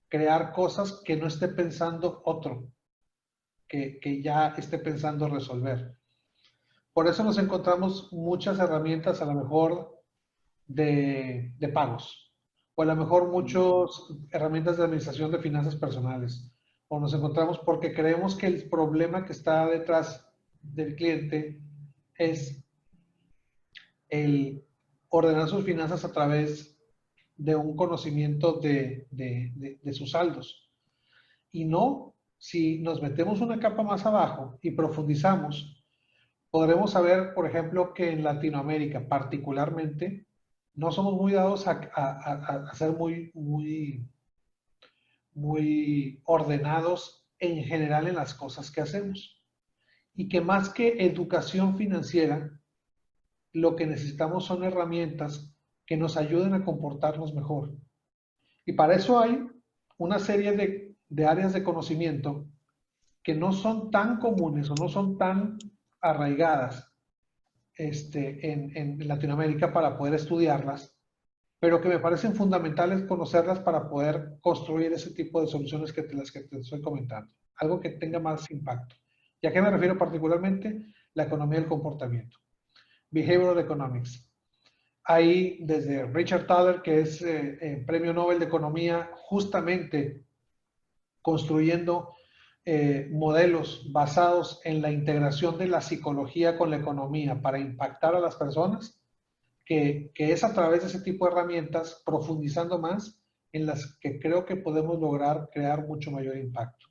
crear cosas que no esté pensando otro, que ya esté pensando resolver. Por eso nos encontramos muchas herramientas a lo mejor de pagos, o a lo mejor muchas herramientas de administración de finanzas personales, o nos encontramos porque creemos que el problema que está detrás del cliente es el ordenar sus finanzas a través de un conocimiento de sus saldos. Y no, si nos metemos una capa más abajo y profundizamos, podremos saber, por ejemplo, que en Latinoamérica particularmente no somos muy dados a ser muy ordenados en general en las cosas que hacemos. Y que más que educación financiera, lo que necesitamos son herramientas que nos ayuden a comportarnos mejor. Y para eso hay una serie de áreas de conocimiento que no son tan comunes o no son tan arraigadas en Latinoamérica para poder estudiarlas, pero que me parecen fundamentales conocerlas para poder construir ese tipo de soluciones las que te estoy comentando. Algo que tenga más impacto. ¿Y a qué me refiero particularmente? La economía del comportamiento. Behavioral Economics. Ahí desde Richard Thaler, que es Premio Nobel de Economía, justamente construyendo modelos basados en la integración de la psicología con la economía para impactar a las personas, que es a través de ese tipo de herramientas, profundizando más, en las que creo que podemos lograr crear mucho mayor impacto.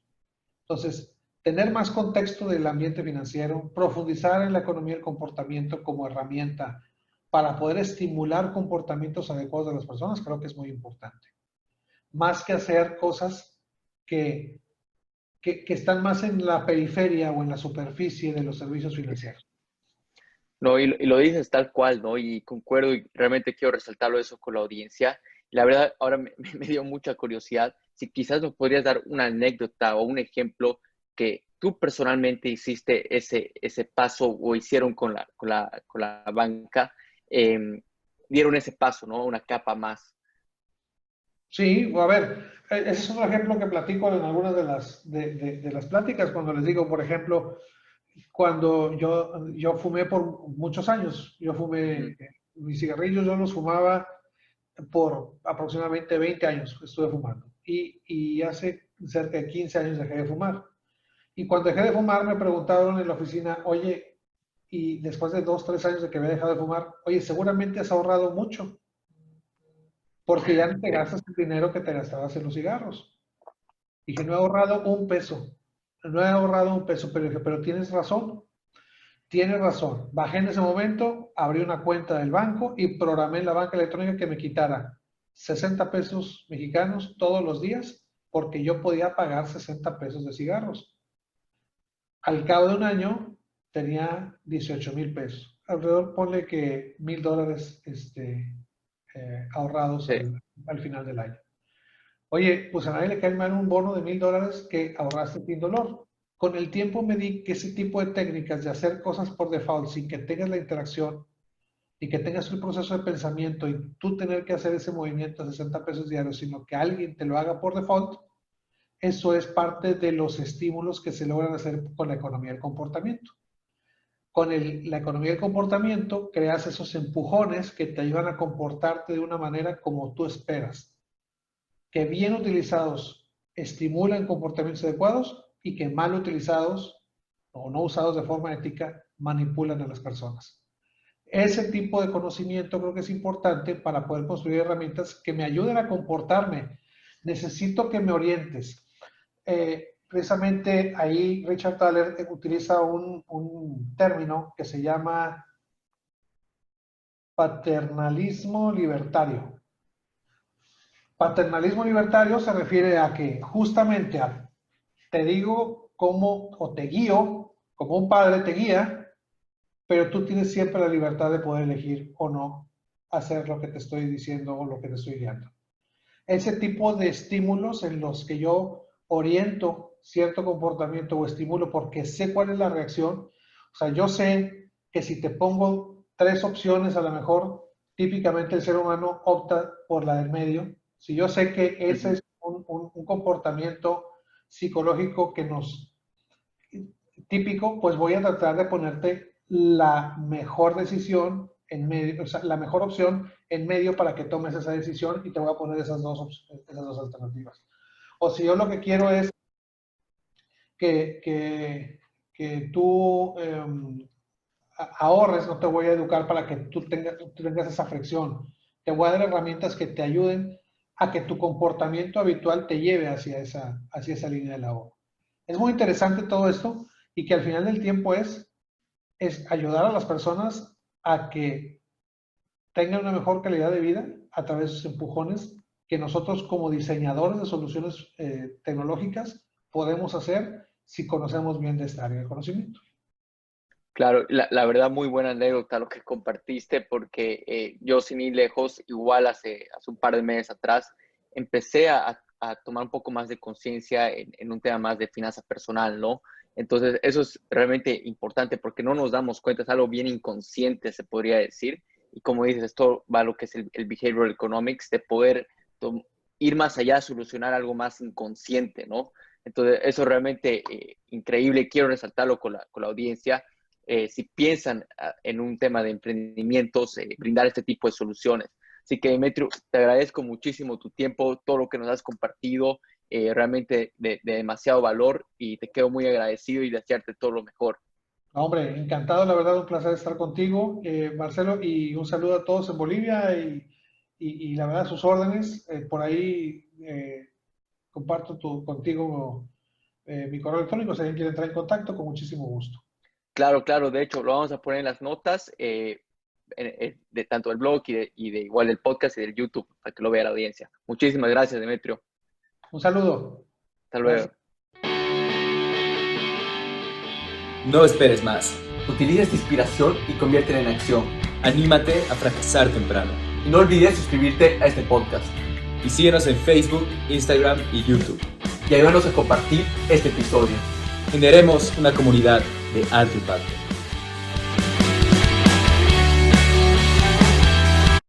Entonces, tener más contexto del ambiente financiero, profundizar en la economía del comportamiento como herramienta para poder estimular comportamientos adecuados de las personas, creo que es muy importante. Más que hacer cosas que están más en la periferia o en la superficie de los servicios financieros. No, y lo dices tal cual, ¿no? Y concuerdo y realmente quiero resaltarlo eso con la audiencia. La verdad, ahora me dio mucha curiosidad. Si quizás nos podrías dar una anécdota o un ejemplo que tú personalmente hiciste ese paso o hicieron con la banca, dieron ese paso, ¿no? Una capa más. Sí, a ver, ese es un ejemplo que platico en algunas de las pláticas, cuando les digo, por ejemplo, cuando yo fumé por muchos años, yo fumé mis cigarrillos, yo los fumaba por aproximadamente 20 años, estuve fumando. Y hace cerca de 15 años dejé de fumar. Y cuando dejé de fumar me preguntaron en la oficina, oye, y después de 2, 3 años de que había dejado de fumar, oye, seguramente has ahorrado mucho, porque ya no te gastas el dinero que te gastabas en los cigarros. Dije, no he ahorrado un peso, no he ahorrado un peso, pero dije, pero tienes razón. Bajé en ese momento, abrí una cuenta del banco y programé en la banca electrónica que me quitara 60 pesos mexicanos todos los días, porque yo podía pagar 60 pesos de cigarros. Al cabo de un año tenía 18,000 pesos. Alrededor, ponle que $1,000 ahorrados Sí. al final del año. Oye, pues a nadie le cae mal un bono de $1,000 que ahorraste sin dolor. Con el tiempo me di que ese tipo de técnicas de hacer cosas por default sin que tengas la interacción y que tengas el proceso de pensamiento y tú tener que hacer ese movimiento de 60 pesos diarios, sino que alguien te lo haga por default, eso es parte de los estímulos que se logran hacer con la economía del comportamiento. Con la economía del comportamiento creas esos empujones que te ayudan a comportarte de una manera como tú esperas, que bien utilizados estimulan comportamientos adecuados y que mal utilizados o no usados de forma ética manipulan a las personas. Ese tipo de conocimiento creo que es importante para poder construir herramientas que me ayuden a comportarme. Necesito que me orientes. Precisamente ahí Richard Thaler utiliza un término que se llama paternalismo libertario. Paternalismo libertario se refiere a que justamente te digo cómo, o te guío, como un padre te guía, pero tú tienes siempre la libertad de poder elegir o no hacer lo que te estoy diciendo o lo que te estoy guiando. Ese tipo de estímulos en los que yo oriento cierto comportamiento o estimulo porque sé cuál es la reacción, o sea, yo sé que si te pongo 3 opciones, a lo mejor típicamente el ser humano opta por la del medio. Si yo sé que ese es un comportamiento psicológico que nos típico, pues voy a tratar de ponerte la mejor decisión en medio, o sea, la mejor opción en medio para que tomes esa decisión y te voy a poner esas dos alternativas. O si yo lo que quiero es que tú ahorres, no te voy a educar para que tú tengas esa fricción. Te voy a dar herramientas que te ayuden a que tu comportamiento habitual te lleve hacia esa línea del ahorro. Es muy interesante todo esto y que al final del tiempo es ayudar a las personas a que tengan una mejor calidad de vida a través de sus empujones que nosotros como diseñadores de soluciones tecnológicas podemos hacer si conocemos bien de esta área de conocimiento. Claro, la verdad muy buena anécdota lo que compartiste porque yo sin ir lejos, igual hace un par de meses atrás, empecé a tomar un poco más de conciencia en un tema más de finanza personal, ¿no? Entonces eso es realmente importante porque no nos damos cuenta, es algo bien inconsciente se podría decir, y como dices, esto va a lo que es el behavioral economics, de poder ir más allá, solucionar algo más inconsciente, ¿no? Entonces eso es realmente increíble, quiero resaltarlo con la audiencia. Si piensan en un tema de emprendimientos, brindar este tipo de soluciones. Así que, Demetrio, te agradezco muchísimo tu tiempo, todo lo que nos has compartido, realmente de demasiado valor y te quedo muy agradecido y desearte todo lo mejor. Hombre, encantado, la verdad, un placer estar contigo, Marcelo, y un saludo a todos en Bolivia y la verdad, sus órdenes. Por ahí comparto contigo mi correo electrónico, si alguien quiere entrar en contacto, con muchísimo gusto. Claro, claro, de hecho, lo vamos a poner en las notas de tanto el blog y de igual el podcast y del YouTube, para que lo vea la audiencia. Muchísimas gracias, Demetrio. Un saludo. Hasta luego. Gracias. No esperes más. Utiliza esta inspiración y conviértela en acción. Anímate a fracasar temprano. Y no olvides suscribirte a este podcast. Y síguenos en Facebook, Instagram y YouTube. Y ayúdanos a compartir este episodio. Generemos una comunidad de alto impacto.